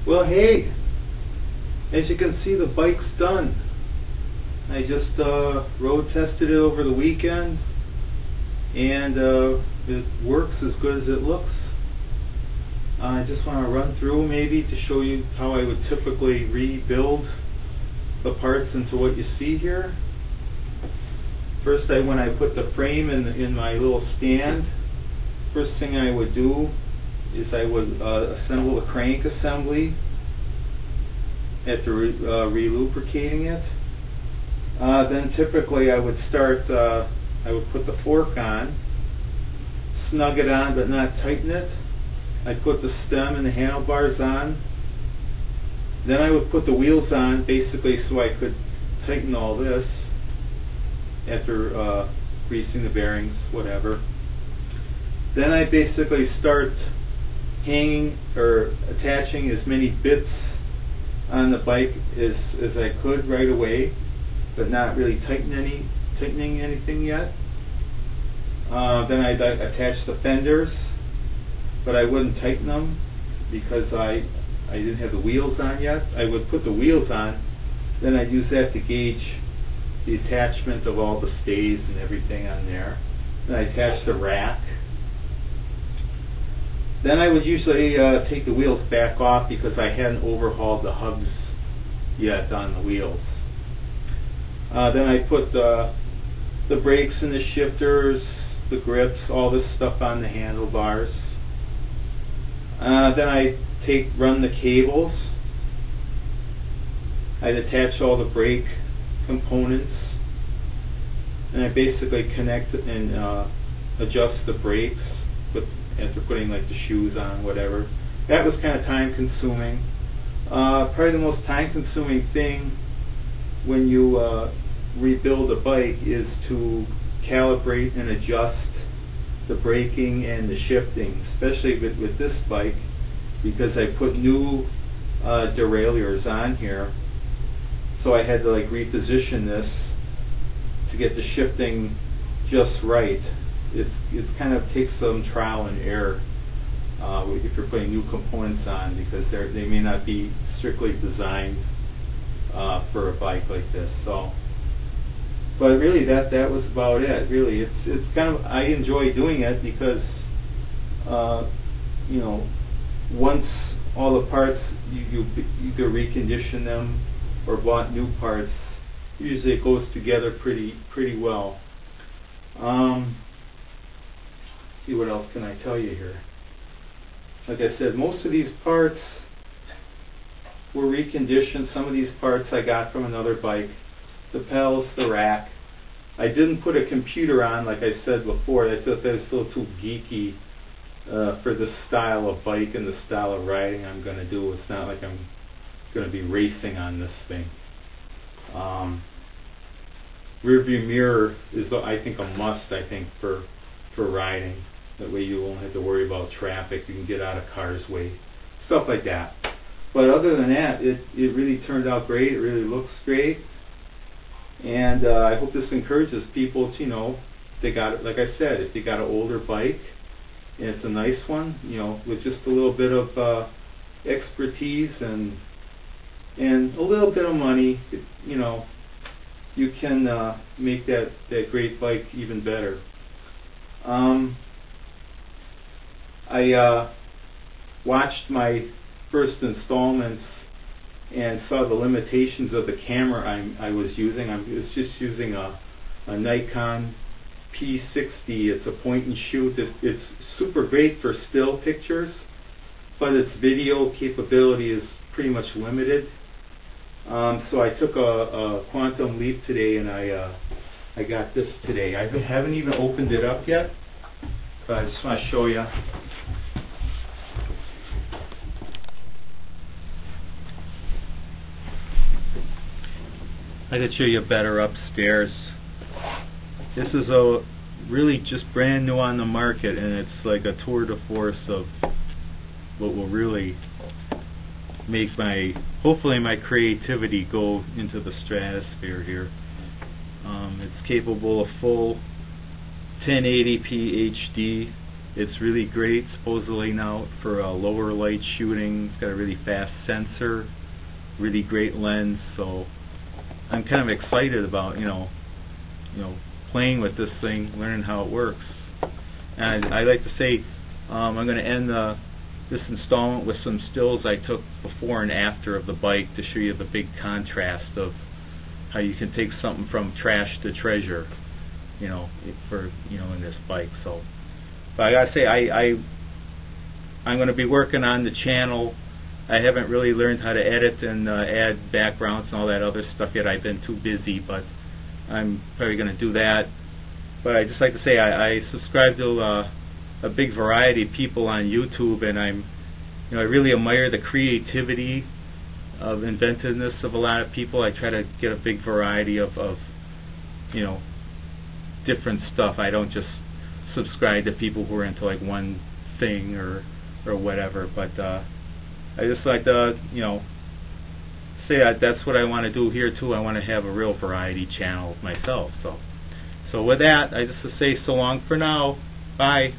Well, hey, as you can see, the bike's done. I just road tested it over the weekend, and it works as good as it looks. I just want to run through maybe to show you how I would typically rebuild the parts into what you see here. First, when I put the frame in my little stand, first thing I would do is I would assemble the crank assembly after re-lubricating it. Then typically I would start, I would put the fork on, snug it on but not tighten it. I'd put the stem and the handlebars on. Then I would put the wheels on basically so I could tighten all this after greasing the bearings, whatever. Then I basically start hanging or attaching as many bits on the bike as I could right away, but not really tightening anything yet. Then I'd attach the fenders, but I wouldn't tighten them because I didn't have the wheels on yet. I would put the wheels on, then I'd use that to gauge the attachment of all the stays and everything on there. Then I attach the rack. Then I would usually take the wheels back off because I hadn't overhauled the hubs yet on the wheels. Then I put the brakes and the shifters, the grips, all this stuff on the handlebars. Then I run the cables. I'd attach all the brake components, and I basically connect and adjust the brakes after putting like the shoes on, whatever. That was kind of time consuming. Probably the most time consuming thing when you rebuild a bike is to calibrate and adjust the braking and the shifting, especially with this bike, because I put new derailleurs on here, so I had to like reposition this to get the shifting just right. It kind of takes some trial and error if you're putting new components on, because they may not be strictly designed for a bike like this. So, but really that was about it. Really, it's kind of, I enjoy doing it because you know, once all the parts you either recondition them or bought new parts, usually it goes together pretty well. See, what else can I tell you here? Like I said, most of these parts were reconditioned. Some of these parts I got from another bike. The pedals, the rack. I didn't put a computer on, like I said before. I thought that was a little too geeky for the style of bike and the style of riding I'm going to do. It's not like I'm going to be racing on this thing. Rear view mirror is, I think, a must. I think for riding. That way you won't have to worry about traffic. You can get out of cars' way, stuff like that. But other than that, it really turned out great. It really looks great, and I hope this encourages people to, you know, they got it. Like I said, if you got an older bike and it's a nice one, you know, with just a little bit of expertise and a little bit of money, you know, you can make that great bike even better. I watched my first installments and saw the limitations of the camera I was using. I was just using a Nikon P60. It's a point and shoot. It's super great for still pictures, but its video capability is pretty much limited. So I took a quantum leap today, and I got this today. I haven't even opened it up yet, but I just want to show you. I could show you better upstairs. This is really just brand new on the market, and it's like a tour de force of what will really make hopefully my creativity go into the stratosphere here. It's capable of full 1080p HD It's really great, supposedly now, for lower light shooting. It's got a really fast sensor, really great lens. So I'm kind of excited about playing with this thing, learning how it works. And I like to say I'm going to end this installment with some stills I took before and after of the bike to show you the big contrast of how you can take something from trash to treasure, in this bike. So, but I gotta say, I'm going to be working on the channel. I haven't really learned how to edit and add backgrounds and all that other stuff yet. I've been too busy, but I'm probably going to do that. But I just like to say I subscribe to a big variety of people on YouTube, and I really admire the creativity of inventiveness of a lot of people. I try to get a big variety of different stuff. I don't just subscribe to people who are into like one thing or whatever, but I just like to say that's what I want to do here too. I want to have a real variety channel myself. So with that, I just say so long for now. Bye.